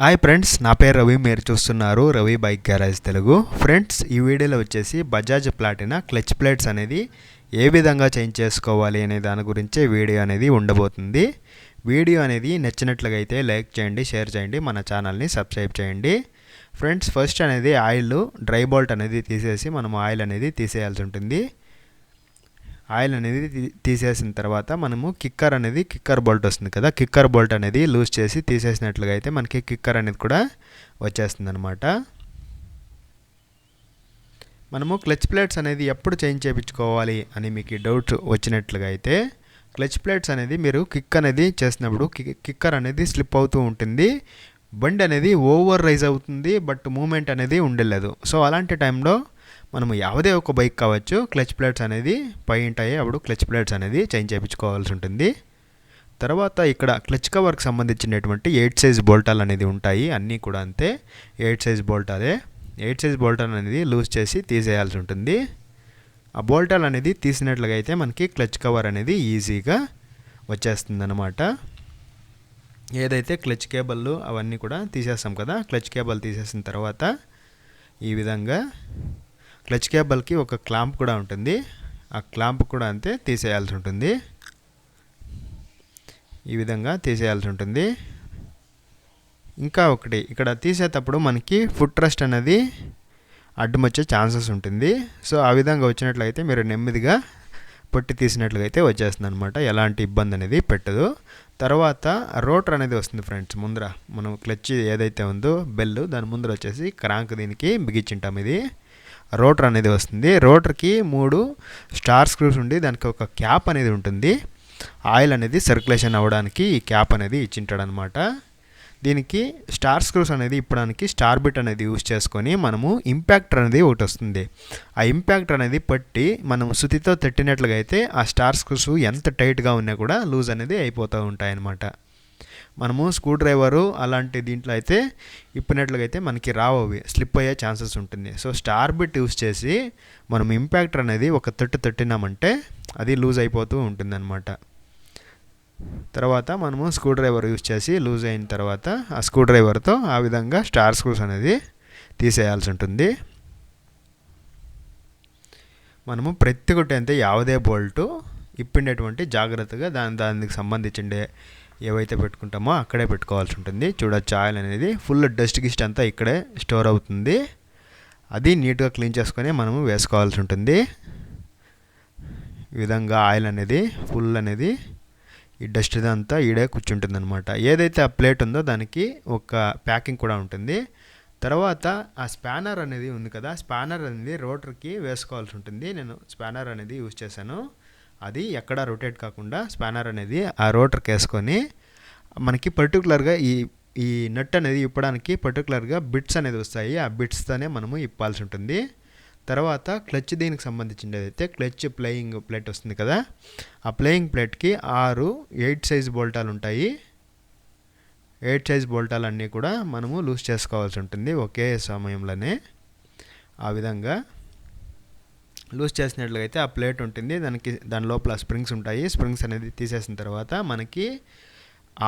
Hi friends, నా పేరు రవి. మీరు చూస్తున్నారు Ravi bike garage Telugu. Friends, ఈ వీడియోలో వచ్చేసి బజాజ్ ప్లాటినా క్లచ్ ప్లేట్స్ అనేది ఏ విధంగా చేంజ్ చేసుకోవాలి అనే దాని గురించే వీడియో అనేది ఉండబోతుంది. వీడియో అనేది నచ్చినట్లుగా అయితే లైక్ చేయండి, షేర్ చేయండి, మన ఛానల్ని సబ్స్క్రైబ్ చేయండి. ఫ్రెండ్స్, ఫస్ట్ అనేది ఆయిల్ డ్రై బోల్ట్ అనేది తీసేసి మనం ఆయిల్ అనేది తీసేయాల్సి ఉంటుంది. ఆయిల్ అనేది తీసేసిన తర్వాత మనము కిక్కర్ బోల్ట్ వస్తుంది కదా, కిక్కర్ బోల్ట్ అనేది లూజ్ చేసి తీసేసినట్లుగా అయితే మనకి కిక్కర్ అనేది కూడా వచ్చేస్తుంది అనమాట. మనము క్లచ్ ప్లేట్స్ అనేది ఎప్పుడు చేంజ్ చేయించుకోవాలి అని మీకు డౌట్ వచ్చినట్లుగా అయితే, క్లచ్ ప్లేట్స్ అనేది మీరు కిక్ అనేది చేసినప్పుడు కిక్కర్ అనేది స్లిప్ అవుతూ ఉంటుంది, బండి అనేది ఓవర్ రైజ్ అవుతుంది, బట్ మూమెంట్ అనేది ఉండలేదు. సో అలాంటి టైంలో మనము ಯಾವುದೇ ఒక బైక్ కావచ్చు, క్లచ్ ప్లేట్స్ అనేది పై ఉంటాయి, అప్పుడు క్లచ్ ప్లేట్స్ అనేది చేంజ్ చేయించుకోవాల్సి ఉంటుంది. తర్వాత ఇక్కడ క్లచ్ కవర్కి సంబంధించినటువంటి 8 సైజ్ బోల్టాలు అనేది ఉంటాయి, అన్నీ కూడా అంతే 8 సైజ్ బోల్టాలే. 8 సైజ్ బోల్టాలు అనేది లూజ్ చేసి తీసేయాల్సి ఉంటుంది. ఆ బోల్టాలు అనేది తీసినట్లుగా అయితే మనకి క్లచ్ కవర్ అనేది ఈజీగా వచ్చేస్తుంది అనమాట. ఏదైతే క్లచ్ కేబుల్ అవన్నీ కూడా తీసేస్తాం కదా, క్లచ్ కేబుల్ తీసేసిన తర్వాత ఈ విధంగా క్లచ్ కేబుల్కి ఒక క్లాంప్ కూడా ఉంటుంది, ఆ క్లాంప్ కూడా అంతే తీసేయాల్సి ఉంటుంది. ఈ విధంగా తీసేయాల్సి ఉంటుంది. ఇంకా ఒకటి, ఇక్కడ తీసేటప్పుడు మనకి ఫుట్ రెస్ట్ అనేది అడ్డం వచ్చే ఛాన్సెస్ ఉంటుంది. సో ఆ విధంగా వచ్చినట్లయితే మీరు నెమ్మదిగా పొట్టి తీసినట్లయితే వచ్చేస్తుంది అనమాట, ఎలాంటి ఇబ్బంది అనేది పెట్టదు. తర్వాత రోటర్ అనేది వస్తుంది ఫ్రెండ్స్, ముందర మనం క్లచ్ ఏదైతే ఉందో బెల్, దాని ముందర వచ్చేసి క్రాంక్ దీనికి బిగించింటాం. ఇది రోటర్ అనేది వస్తుంది. రోటర్కి 3 స్టార్ స్క్రూస్ ఉండి దానికి ఒక క్యాప్ అనేది ఉంటుంది. ఆయిల్ అనేది సర్క్యులేషన్ అవ్వడానికి ఈ క్యాప్ అనేది ఇచ్చింటాడు అనమాట. దీనికి స్టార్ స్క్రూస్ అనేది ఇప్పడానికి స్టార్ బిట్ అనేది యూజ్ చేసుకొని మనము ఇంపాక్టర్ అనేది ఒకటి వస్తుంది. ఆ ఇంపాక్టర్ అనేది పట్టి మనం సుతితో తట్టినట్లుగా అయితే ఆ స్టార్ స్క్రూస్ ఎంత టైట్గా ఉన్నా కూడా లూజ్ అనేది అయిపోతూ ఉంటాయన్నమాట. మనము స్క్రూ డ్రైవరు అలాంటి దీంట్లో అయితే ఇప్పినట్లుగా అయితే మనకి రావు, అవి స్లిప్ అయ్యే ఛాన్సెస్ ఉంటుంది. సో స్టార్ బిట్ యూజ్ చేసి మనం ఇంపాక్టర్ అనేది ఒక తట్టినామంటే అది లూజ్ అయిపోతూ ఉంటుందన్నమాట. తర్వాత మనము స్క్రూ డ్రైవర్ యూజ్ చేసి లూజ్ అయిన తర్వాత ఆ స్క్రూ డ్రైవర్తో ఆ విధంగా స్టార్ స్క్రూస్ అనేది తీసేయాల్సి ఉంటుంది. మనము ప్రతి ఒక్కటి అంతే ಯಾವುದೇ బోల్టు ఇప్పిండేటువంటి జాగ్రత్తగా దానికి సంబంధించిండే ఏవైతే పెట్టుకుంటామో అక్కడే పెట్టుకోవాల్సి ఉంటుంది. చూడొచ్చు, ఆయిల్ అనేది ఫుల్ డస్ట్ గిస్ట్ అంతా ఇక్కడే స్టోర్ అవుతుంది. అది నీట్గా క్లీన్ చేసుకొని మనము వేసుకోవాల్సి ఉంటుంది. ఈ విధంగా ఆయిల్ అనేది ఫుల్ అనేది ఈ డస్ట్ అంతా ఈడే కూర్చుంటుంది అనమాట. ఏదైతే ఆ ప్లేట్ ఉందో దానికి ఒక ప్యాకింగ్ కూడా ఉంటుంది. తర్వాత ఆ స్పానర్ అనేది ఉంది కదా, స్పానర్ అనేది రోటర్కి వేసుకోవాల్సి ఉంటుంది. నేను స్పానర్ అనేది యూజ్ చేశాను. అది ఎక్కడ రొటేట్ కాకుండా స్పానర్ అనేది ఆ రోటర్కి వేసుకొని మనకి పర్టికులర్గా ఈ నట్ అనేది ఇప్పడానికి పర్టికులర్గా బిట్స్ అనేది వస్తాయి, ఆ బిట్స్తోనే మనము ఇప్పాల్సి ఉంటుంది. తర్వాత క్లచ్ దీనికి సంబంధించినదైతే క్లచ్ ప్లేయింగ్ ప్లేట్ వస్తుంది కదా, ఆ ప్లేయింగ్ ప్లేట్కి 8 సైజ్ బోల్టాలు ఉంటాయి. 8 సైజ్ బోల్టాలు అన్నీ కూడా మనము లూజ్ చేసుకోవాల్సి ఉంటుంది ఒకే సమయంలోనే. ఆ విధంగా లూజ్ చేసినట్లయితే ఆ ప్లేట్ ఉంటుంది, దాని లోపల స్ప్రింగ్స్ ఉంటాయి. స్ప్రింగ్స్ అనేది తీసేసిన తర్వాత మనకి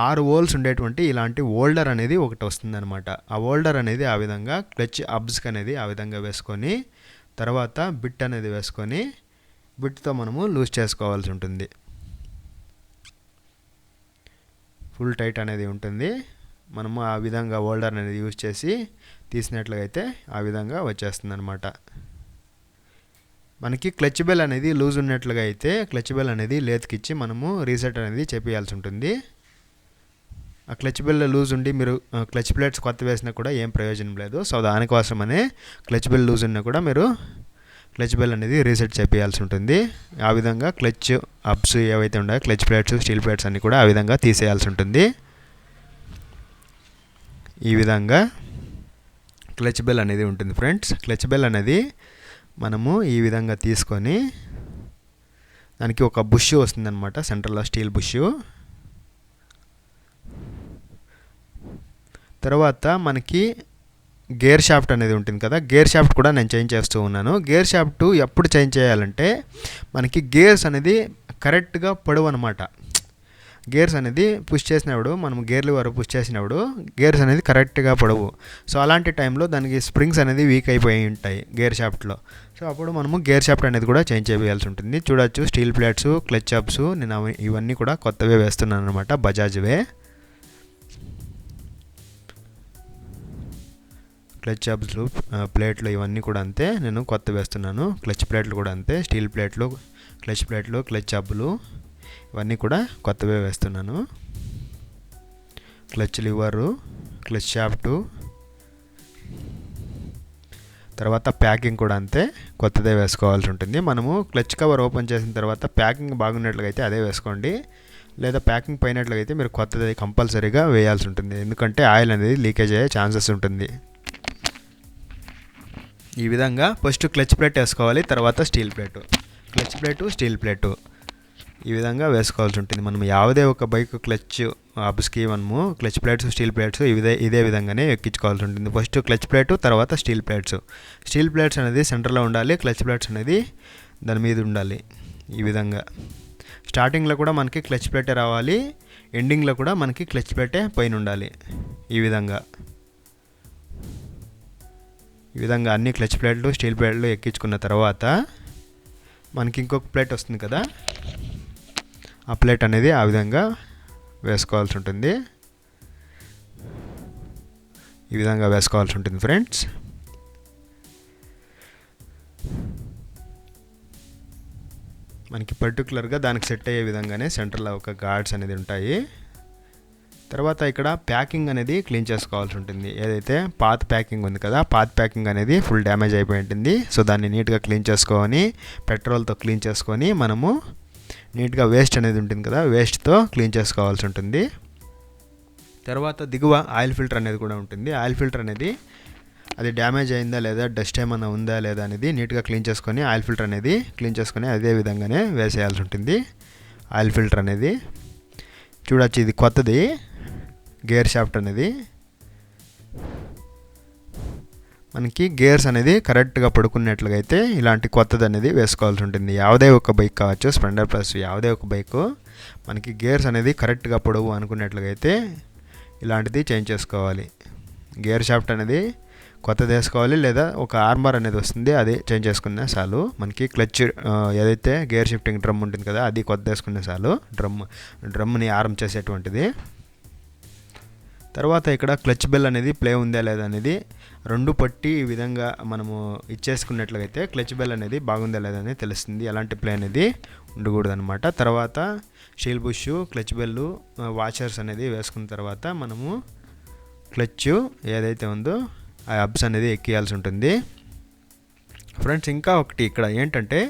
6 హోల్స్ ఉండేటువంటి ఇలాంటి హోల్డర్ అనేది ఒకటి వస్తుంది అనమాట. ఆ హోల్డర్ అనేది ఆ విధంగా క్లచ్ అబ్స్కి అనేది ఆ విధంగా వేసుకొని తర్వాత బిట్ అనేది వేసుకొని బిట్తో మనము లూజ్ చేసుకోవాల్సి ఉంటుంది. ఫుల్ టైట్ అనేది ఉంటుంది. మనము ఆ విధంగా హోల్డర్ అనేది యూజ్ చేసి తీసినట్లయితే ఆ విధంగా వచ్చేస్తుంది అనమాట. మనకి క్లచ్ బెల్ అనేది లూజ్ ఉన్నట్లుగా అయితే క్లచ్ బెల్ అనేది లేతకిచ్చి మనము రీసెట్ అనేది చేపియాల్సి ఉంటుంది. ఆ క్లచ్ బెల్ లూజ్ ఉండి మీరు క్లచ్ ప్లేట్స్ కొత్త వేసినా కూడా ఏం ప్రయోజనం లేదు. సో దానికోసమనే క్లచ్ బెల్ లూజ్ ఉన్నా కూడా మీరు క్లచ్ బెల్ అనేది రీసెట్ చేపియాల్సి ఉంటుంది. ఆ విధంగా క్లచ్ అప్స్ ఏవైతే ఉన్నాయో క్లచ్ ప్లేట్స్, స్టీల్ ప్లేట్స్ అన్నీ కూడా ఆ విధంగా తీసేయాల్సి ఉంటుంది. ఈ విధంగా క్లచ్ బెల్ అనేది ఉంటుంది ఫ్రెండ్స్. క్లచ్ బెల్ అనేది మనము ఈ విధంగా తీసుకొని దానికి ఒక బుష్ వస్తుందన్నమాట, సెంటర్లో స్టీల్ బుష్. తర్వాత మనకి గేర్ షాఫ్ట్ అనేది ఉంటుంది కదా, గేర్ షాఫ్ట్ కూడా నేను చేంజ్ చేస్తూ ఉన్నాను. గేర్ షాఫ్ట్ ఎప్పుడు చేంజ్ చేయాలంటే మనకి గేర్స్ అనేది కరెక్ట్గా పొడవు అనమాట. గేర్స్ అనేది పుష్ చేసినప్పుడు మనం గేర్లు వరకు పుష్ చేసినప్పుడు గేర్స్ అనేది కరెక్ట్గా పడవు. సో అలాంటి టైంలో దానికి స్ప్రింగ్స్ అనేది వీక్ అయిపోయి ఉంటాయి గేర్ షాఫ్ట్లో. సో అప్పుడు మనము గేర్ షాఫ్ట్ అనేది కూడా చేంజ్ చేయాల్సి ఉంటుంది. చూడొచ్చు స్టీల్ ప్లేట్స్, క్లచ్ హబ్స్ నేను ఇవన్నీ కూడా కొత్తవే వేస్తున్నాను అనమాట, బజాజ్వే. క్లచ్ హబ్స్, ప్లేట్లు ఇవన్నీ కూడా అంతే, నేను కొత్త వేస్తున్నాను. క్లచ్ ప్లేట్లు కూడా అంతే, స్టీల్ ప్లేట్లు, క్లచ్ ప్లేట్లు, క్లచ్ హబ్లు ఇవన్నీ కూడా కొత్తవే వేస్తున్నాను. క్లచ్ లివరు, క్లచ్ షాఫ్టు, తర్వాత ప్యాకింగ్ కూడా అంతే కొత్తదే వేసుకోవాల్సి ఉంటుంది. మనము క్లచ్ కవర్ ఓపెన్ చేసిన తర్వాత ప్యాకింగ్ బాగున్నట్లయితే అదే వేసుకోండి, లేదా ప్యాకింగ్ పోయినట్లయితే మీరు కొత్తది కంపల్సరీగా వేయాల్సి ఉంటుంది, ఎందుకంటే ఆయిల్ అనేది లీకేజ్ అయ్యే ఛాన్సెస్ ఉంటుంది. ఈ విధంగా ఫస్ట్ క్లచ్ ప్లేట్ వేసుకోవాలి, తర్వాత steel plate, clutch plate, steel plate ఈ విధంగా వేసుకోవాల్సి ఉంటుంది. మనం ಯಾವುದೇ ఒక బైక్ క్లచ్ హబ్స్కి మనము క్లచ్ ప్లేట్స్, స్టీల్ ప్లేట్స్ ఇదే విధంగానే ఎక్కించుకోవాల్సి ఉంటుంది. ఫస్ట్ క్లచ్ ప్లేటు, తర్వాత స్టీల్ ప్లేట్స్. స్టీల్ ప్లేట్స్ అనేది సెంటర్లో ఉండాలి, క్లచ్ ప్లేట్స్ అనేది దాని మీద ఉండాలి. ఈ విధంగా స్టార్టింగ్లో కూడా మనకి క్లచ్ ప్లేటే రావాలి, ఎండింగ్లో కూడా మనకి క్లచ్ ప్లేటే పైన ఉండాలి. ఈ విధంగా అన్ని క్లచ్ ప్లేట్లు, స్టీల్ ప్లేట్లు ఎక్కించుకున్న తర్వాత మనకి ఇంకొక ప్లేట్ వస్తుంది కదా, ఆ ప్లేట్ అనేది ఆ విధంగా వేసుకోవాల్సి ఉంటుంది. ఈ విధంగా వేసుకోవాల్సి ఉంటుంది ఫ్రెండ్స్. మనకి పర్టికులర్గా దానికి సెట్ అయ్యే విధంగానే సెంటర్లో ఒక గార్డ్స్ అనేది ఉంటాయి. తర్వాత ఇక్కడ ప్యాకింగ్ అనేది క్లీన్ చేసుకోవాల్సి ఉంటుంది. ఏదైతే పాత్ ప్యాకింగ్ ఉంది కదా, పాత్ ప్యాకింగ్ అనేది ఫుల్ డ్యామేజ్ అయిపోయి ఉంటుంది. సో దాన్ని నీట్గా క్లీన్ చేసుకొని, పెట్రోల్తో క్లీన్ చేసుకొని, మనము నీట్గా వేస్ట్ అనేది ఉంటుంది కదా, వేస్ట్తో క్లీన్ చేసుకోవాల్సి ఉంటుంది. తర్వాత దిగువ ఆయిల్ ఫిల్టర్ అనేది కూడా ఉంటుంది. ఆయిల్ ఫిల్టర్ అనేది అది డ్యామేజ్ అయిందా లేదా, డస్ట్ ఏమైనా ఉందా లేదా అనేది నీట్గా క్లీన్ చేసుకొని, ఆయిల్ ఫిల్టర్ అనేది క్లీన్ చేసుకొని అదే విధంగానే వేసేయాల్సి ఉంటుంది. ఆయిల్ ఫిల్టర్ అనేది చూడొచ్చు, ఇది కొత్తది గేర్ షాఫ్ట్ అనేది. మనకి గేర్స్ అనేది కరెక్ట్గా పడుకున్నట్లుగా అయితే ఇలాంటి కొత్తది అనేది వేసుకోవాల్సి ఉంటుంది. ಯಾವುದೇ ఒక బైక్ కావచ్చు, స్ప్లెండర్ ప్లస్ ಯಾವುದೇ ఒక బైక్ మనకి గేర్స్ అనేది కరెక్ట్గా పొడవు అనుకున్నట్లుగా అయితే ఇలాంటిది చేంజ్ చేసుకోవాలి. గేర్ షాఫ్ట్ అనేది కొత్తది వేసుకోవాలి, లేదా ఒక ఆర్మర్ అనేది వస్తుంది అది చేంజ్ చేసుకునే చాలు. మనకి క్లచ్ ఏదైతే గేర్ షిఫ్టింగ్ డ్రమ్ ఉంటుంది కదా, అది కొత్త వేసుకునే చాలు. డ్రమ్ని ఆర్మ్ చేసేటువంటిది. తర్వాత ఇక్కడ క్లచ్ బెల్ అనేది ప్లే ఉందా లేదా అనేది రెండు పట్టి ఈ విధంగా మనము ఇచ్చేసుకున్నట్లయితే క్లచ్ బెల్ అనేది బాగుందా లేదా అనేది తెలుస్తుంది. ఎలాంటి ప్లే అనేది ఉండకూడదు అనమాట. తర్వాత steel bush, clutch bell, washers అనేది వేసుకున్న తర్వాత మనము క్లచ్ ఏదైతే ఉందో ఆ హబ్స్ అనేది ఎక్కియాల్సి ఉంటుంది ఫ్రెండ్స్. ఇంకా ఒకటి ఇక్కడ ఏంటంటే,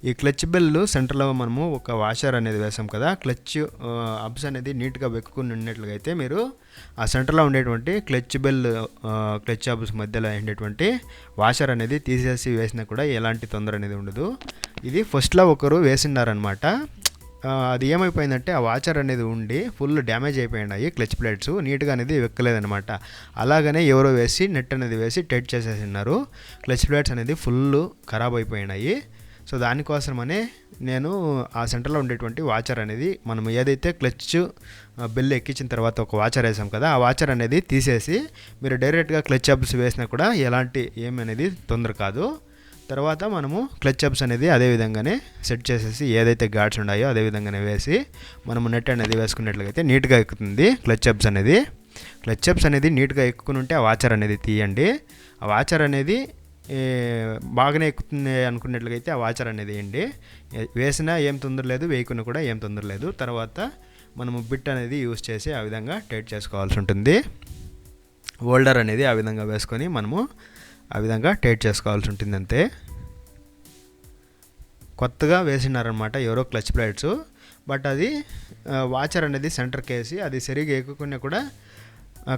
ఈ క్లచ్ బెల్ సెంటర్లో మనము ఒక వాషర్ అనేది వేసాం కదా, క్లచ్ హబ్స్ అనేది నీట్గా వెక్కుకుని ఉన్నట్లుగా అయితే మీరు ఆ సెంటర్లో ఉండేటువంటి క్లచ్ బెల్, క్లచ్ హబ్స్ మధ్యలో ఉండేటువంటి వాషర్ అనేది తీసేసి వేసినా కూడా ఎలాంటి తొందర అనేది ఉండదు. ఇది ఫస్ట్లో ఒకరు వేసినారనమాట. అది ఏమైపోయిందంటే, ఆ వాచర్ అనేది ఉండి ఫుల్ డ్యామేజ్ అయిపోయినాయి క్లచ్ ప్లేట్స్, నీట్గా అనేది వెక్కలేదనమాట. అలాగనే ఎవరో వేసి నెట్ అనేది వేసి టైట్ చేసేసినారు, క్లచ్ ప్లేట్స్ అనేది ఫుల్ ఖరాబ్ అయిపోయినాయి. సో దానికోసమనే నేను ఆ సెంటర్లో ఉండేటువంటి వాచర్ అనేది, మనం ఏదైతే క్లచ్ బెల్ ఎక్కించిన తర్వాత ఒక వాచర్ వేసాం కదా, ఆ వాచర్ అనేది తీసేసి మీరు డైరెక్ట్గా క్లచ్ హబ్స్ వేసినా కూడా ఎలాంటి ఏమనేది తొందర కాదు. తర్వాత మనము క్లచ్ హబ్స్ అనేది అదే విధంగానే సెట్ చేసేసి ఏదైతే గార్డ్స్ ఉన్నాయో అదే విధంగానే వేసి మనము నెట్ అనేది వేసుకున్నట్లయితే నీట్గా ఎక్కుతుంది క్లచ్ హబ్స్ అనేది. క్లచ్ హబ్స్ అనేది నీట్గా ఎక్కుకుని ఉంటే ఆ వాచర్ అనేది తీయండి. ఆ వాచర్ అనేది బాగానే ఎక్కుతుంది అనుకున్నట్లయితే ఆ వాచర్ అనేది వేయండి. వేసినా ఏం తొందర లేదు, వేయకున్నా కూడా ఏం తొందర లేదు. తర్వాత మనము బిట్ అనేది యూస్ చేసి ఆ విధంగా టైట్ చేసుకోవాల్సి ఉంటుంది. హోల్డర్ అనేది ఆ విధంగా వేసుకొని మనము ఆ విధంగా టైట్ చేసుకోవాల్సి ఉంటుంది అంతే. కొత్తగా వేసినారనమాట ఎవరో క్లచ్ ప్లేట్స్, బట్ అది వాచర్ అనేది సెంటర్కి వేసి అది సరిగా ఎక్కుకున్నా కూడా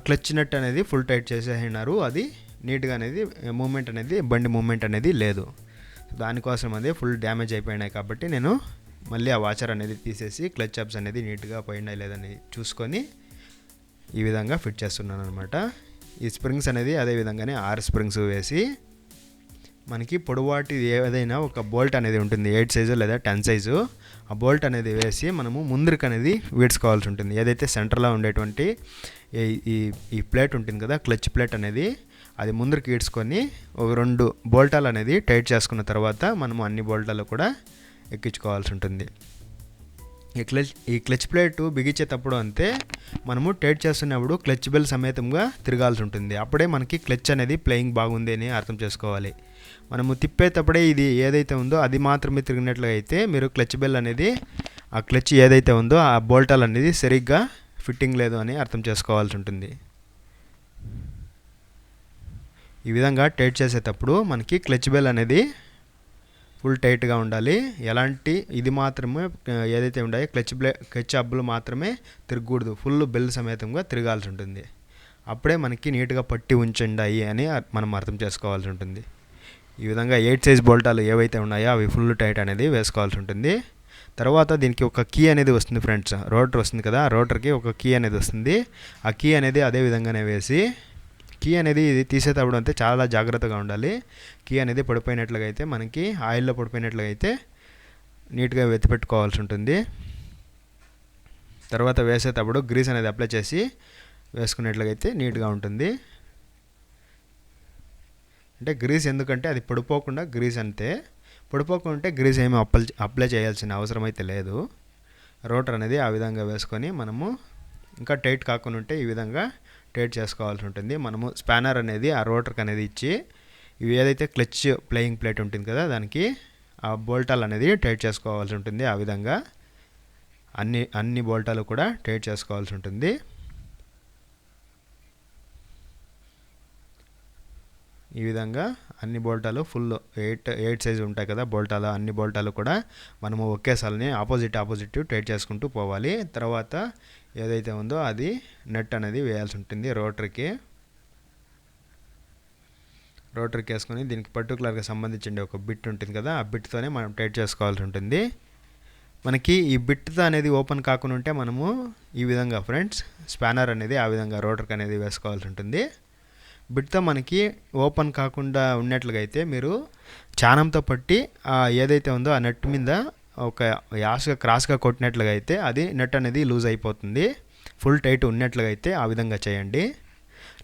క్లచ్ నట్ అనేది ఫుల్ టైట్ చేసేసినారు. అది నీట్గా అనేది మూమెంట్ అనేది, బండి మూమెంట్ అనేది లేదు. దానికోసం అది ఫుల్ డ్యామేజ్ అయిపోయినాయి కాబట్టి నేను మళ్ళీ ఆ వాచర్ అనేది తీసేసి క్లచ్ హబ్స్ అనేది నీట్గా పోయినాయి లేదని చూసుకొని ఈ విధంగా ఫిట్ చేస్తున్నాను అనమాట. ఈ స్ప్రింగ్స్ అనేది అదే విధంగానే 6 స్ప్రింగ్స్ వేసి మనకి పొడవాటి ఏదైనా ఒక బోల్ట్ అనేది ఉంటుంది, 8 సైజు లేదా 10 సైజు. ఆ బోల్ట్ అనేది వేసి మనము ముందరికి అనేది వీడ్చుకోవాల్సి ఉంటుంది. ఏదైతే సెంటర్లో ఉండేటువంటి ఈ ఈ ప్లేట్ ఉంటుంది కదా, క్లచ్ ప్లేట్ అనేది, అది ముందరికి ఈడ్చుకొని ఒక 2 బోల్టాలు అనేది టైట్ చేసుకున్న తర్వాత మనము అన్ని బోల్టాలు కూడా ఎక్కించుకోవాల్సి ఉంటుంది. ఈ క్లచ్ ప్లేట్ బిగించేటప్పుడు అంతే మనము టైట్ చేస్తున్నప్పుడు క్లచ్ బెల్ సమేతంగా తిరగాల్సి ఉంటుంది. అప్పుడే మనకి క్లచ్ అనేది ప్లేయింగ్ బాగుంది అని అర్థం చేసుకోవాలి. మనము తిప్పేటప్పుడే ఇది ఏదైతే ఉందో అది మాత్రమే తిరిగినట్లుగా అయితే మీరు క్లచ్ బెల్ అనేది, ఆ క్లచ్ ఏదైతే ఉందో ఆ బోల్టాలు అనేది సరిగ్గా ఫిట్టింగ్ లేదు అని అర్థం చేసుకోవాల్సి ఉంటుంది. ఈ విధంగా టైట్ చేసేటప్పుడు మనకి క్లచ్ బెల్ అనేది ఫుల్ టైట్గా ఉండాలి. ఎలాంటి ఇది మాత్రమే ఏదైతే ఉన్నాయో క్లచ్ అబ్బులు మాత్రమే తిరగకూడదు, ఫుల్ బెల్ సమేతంగా తిరగాల్సి ఉంటుంది. అప్పుడే మనకి నీట్గా పట్టి ఉంచండి అని మనం అర్థం చేసుకోవాల్సి ఉంటుంది. ఈ విధంగా 8 సైజ్ బోల్టాలు ఏవైతే ఉన్నాయో అవి ఫుల్ టైట్ అనేది వేసుకోవాల్సి ఉంటుంది. తర్వాత దీనికి ఒక కీ అనేది వస్తుంది ఫ్రెండ్స్, రోటర్ వస్తుంది కదా, రోటర్కి ఒక కీ అనేది వస్తుంది. ఆ కీ అనేది అదే విధంగానే వేసి, కీ అనేది ఇది తీసేటప్పుడు అంతే చాలా జాగ్రత్తగా ఉండాలి. కీ అనేది పడిపోయినట్లుగా అయితే మనకి ఆయిల్లో పడిపోయినట్లుగా అయితే నీట్గా వెతిపెట్టుకోవాల్సి ఉంటుంది. తర్వాత వేసేటప్పుడు గ్రీస్ అనేది అప్లై చేసి వేసుకునేట్లుగైతే నీట్గా ఉంటుంది. అంటే గ్రీస్ ఎందుకంటే అది పడిపోకుండా గ్రీస్ అంతే, పడిపోకుంటే గ్రీస్ ఏమీ అప్లై చేయాల్సిన అవసరం అయితే లేదు. రోటర్ అనేది ఆ విధంగా వేసుకొని మనము ఇంకా టైట్ కాకుండా ఉంటే ఈ విధంగా టైట్ చేసుకోవాల్సి ఉంటుంది. మనము స్పానర్ అనేది ఆ రోటర్కి అనేది ఇచ్చి, ఇవి ఏదైతే క్లచ్ ప్లేయింగ్ ప్లేట్ ఉంటుంది కదా దానికి ఆ బోల్టాలు అనేది టైట్ చేసుకోవాల్సి ఉంటుంది. ఆ విధంగా అన్ని బోల్టాలు కూడా టైట్ చేసుకోవాల్సి ఉంటుంది. ఈ విధంగా అన్ని బోల్టాలు ఫుల్ 8 సైజు ఉంటాయి కదా బోల్టాలు, అన్ని బోల్టాలు కూడా మనము ఒకేసారిని ఆపోజిట్ టైట్ చేసుకుంటూ పోవాలి. తర్వాత ఏదైతే ఉందో అది నెట్ అనేది వేయాల్సి ఉంటుంది రోటర్కి వేసుకొని, దీనికి పర్టికులర్గా సంబంధించిన ఒక బిట్ ఉంటుంది కదా, ఆ బిట్తోనే మనం టైట్ చేసుకోవాల్సి ఉంటుంది. మనకి ఈ బిట్తో అనేది ఓపెన్ కాకుండా ఉంటే మనము ఈ విధంగా ఫ్రెండ్స్ స్పానర్ అనేది ఆ విధంగా రోటర్కి అనేది వేసుకోవాల్సి ఉంటుంది. బిట్తో మనకి ఓపెన్ కాకుండా ఉన్నట్లుగా అయితే మీరు చానంతో పట్టి ఏదైతే ఉందో ఆ నెట్ మీద ఒక క్రాస్గా కొట్టినట్లుగా అయితే అది నెట్ అనేది లూజ్ అయిపోతుంది. ఫుల్ టైట్ ఉన్నట్లుగా అయితే ఆ విధంగా చేయండి.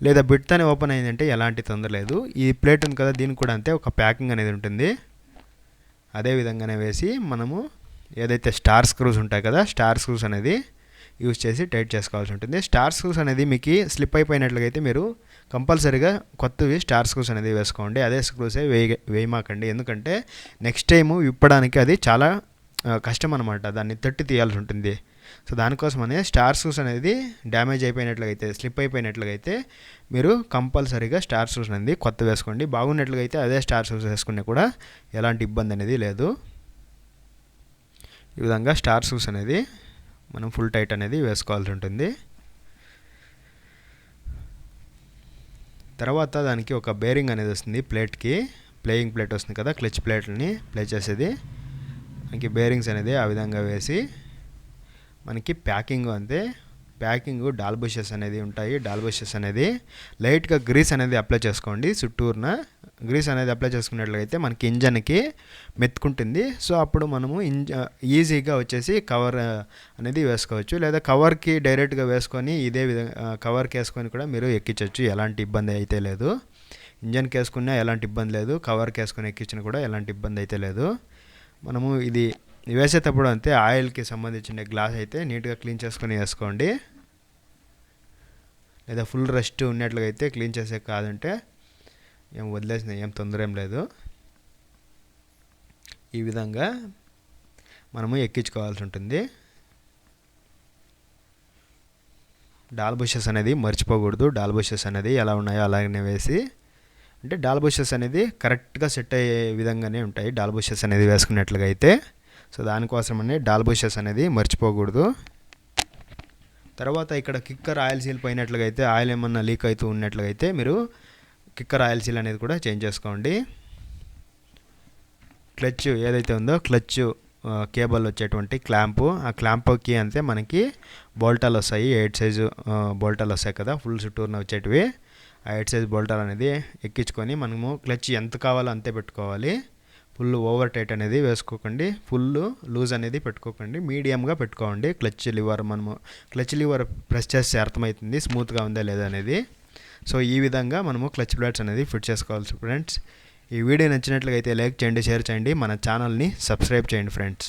లేదా బిట్తోనే ఓపెన్ అయిందంటే ఎలాంటి తొందర లేదు. ఈ ప్లేట్ ఉంది కదా దీనికి కూడా అంతే ఒక ప్యాకింగ్ అనేది ఉంటుంది. అదే విధంగానే వేసి మనము ఏదైతే స్టార్ స్క్రూస్ ఉంటాయి కదా, స్టార్ స్క్రూస్ అనేది యూజ్ చేసి టైట్ చేసుకోవాల్సి ఉంటుంది. స్టార్ స్క్రూస్ అనేది మీకు స్లిప్ అయిపోయినట్లుగా అయితే మీరు కంపల్సరీగా కొత్తవి స్టార్ స్క్రూస్ అనేది వేసుకోండి. అదే స్క్రూసే వేయమాకండి, ఎందుకంటే నెక్స్ట్ టైము విప్పడానికి అది చాలా కష్టం అనమాట, దాన్ని తట్టి తీయాల్సి ఉంటుంది. సో దానికోసమనే స్టార్ స్క్రూస్ అనేది డ్యామేజ్ అయిపోయినట్లయితే, స్లిప్ అయిపోయినట్లయితే మీరు కంపల్సరీగా స్టార్ స్క్రూస్ అనేది కొత్త వేసుకోండి. బాగున్నట్లుగైతే అదే స్టార్ స్క్రూస్ వేసుకునే కూడా ఎలాంటి ఇబ్బంది అనేది లేదు. ఈ విధంగా స్టార్ స్క్రూస్ అనేది మనం ఫుల్ టైట్ అనేది వేసుకోవాల్సి ఉంటుంది. తర్వాత దానికి ఒక బేరింగ్ అనేది వస్తుంది ప్లేట్కి, ప్లేయింగ్ ప్లేట్ వస్తుంది కదా క్లచ్ ప్లేట్ని ప్లే చేసేది, మనకి బేరింగ్స్ అనేది ఆ విధంగా వేసి మనకి ప్యాకింగ్ అంతే, ప్యాకింగ్ డాల్ బుషెస్ అనేది ఉంటాయి. డాల్ బుషెస్ అనేది లైట్గా గ్రీస్ అనేది అప్లై చేసుకోండి, చుట్టూరున గ్రీస్ అనేది అప్లై చేసుకున్నట్లయితే మనకి ఇంజన్కి మెత్తుకుంటుంది. సో అప్పుడు మనము ఈజీగా వచ్చేసి కవర్ అనేది వేసుకోవచ్చు, లేదా కవర్కి డైరెక్ట్గా వేసుకొని ఇదే విధంగా కవర్కి వేసుకొని కూడా మీరు ఎక్కించవచ్చు, ఎలాంటి ఇబ్బంది అయితే లేదు. ఇంజన్కి వేసుకున్నా ఎలాంటి ఇబ్బంది లేదు, కవర్కి వేసుకొని ఎక్కించినా కూడా ఎలాంటి ఇబ్బంది అయితే లేదు. మనము ఇది వేసేటప్పుడు అంతే ఆయిల్కి సంబంధించిన గ్లాస్ అయితే నీట్గా క్లీన్ చేసుకొని వేసుకోండి, లేదా ఫుల్ రస్ట్ ఉన్నట్లుగా అయితే క్లీన్ చేసే కాదంటే ఏం వదిలేసిన ఏం తొందర ఏం లేదు. ఈ విధంగా మనము ఎక్కించుకోవాల్సి ఉంటుంది. డాల్ బుషెస్ అనేది మర్చిపోకూడదు. డాల్ బుషెస్ అనేది ఎలా ఉన్నాయో అలాగనే వేసి, అంటే డాల్ బుషెస్ అనేది కరెక్ట్గా సెట్ అయ్యే విధంగానే ఉంటాయి డాల్ బుషెస్ అనేది వేసుకున్నట్లుగా అయితే. సో దానికోసమని డాల్ బుషెస్ అనేది మర్చిపోకూడదు. తర్వాత ఇక్కడ కిక్కర్ ఆయిల్ సీల్ పోయినట్లుగా అయితే, ఆయిల్ ఏమన్నా లీక్ అవుతూ ఉన్నట్లుగా అయితే మీరు కిక్కర్ ఆయిల్ సీల్ అనేది కూడా చేంజ్ చేసుకోండి. క్లచ్ ఏదైతే ఉందో క్లచ్ కేబుల్ వచ్చేటువంటి క్లాంపు, ఆ క్లాంప్కి అంతే మనకి బోల్టాలు వస్తాయి, 8 సైజు బోల్టాలు వస్తాయి కదా, ఫుల్ చుట్టూరున వచ్చేటివి. ఆ 8 సైజు బోల్టాలు అనేది ఎక్కించుకొని మనము క్లచ్ ఎంత కావాలో అంతే పెట్టుకోవాలి. ఫుల్ ఓవర్ టైట్ అనేది వేసుకోకండి, ఫుల్ లూజ్ అనేది పెట్టుకోకండి, మీడియంగా పెట్టుకోండి. క్లచ్ లివర్ ప్రెస్ చేస్తే అర్థమవుతుంది స్మూత్గా ఉందా లేదా అనేది. సో ఈ విధంగా మనము క్లచ్ ప్లేట్స్ అనేది ఫిట్ చేసుకోవాలి ఫ్రెండ్స్. ఈ వీడియో నచ్చినట్లయితే లైక్ చేయండి, షేర్ చేయండి, మన ఛానల్ని సబ్స్క్రైబ్ చేయండి ఫ్రెండ్స్.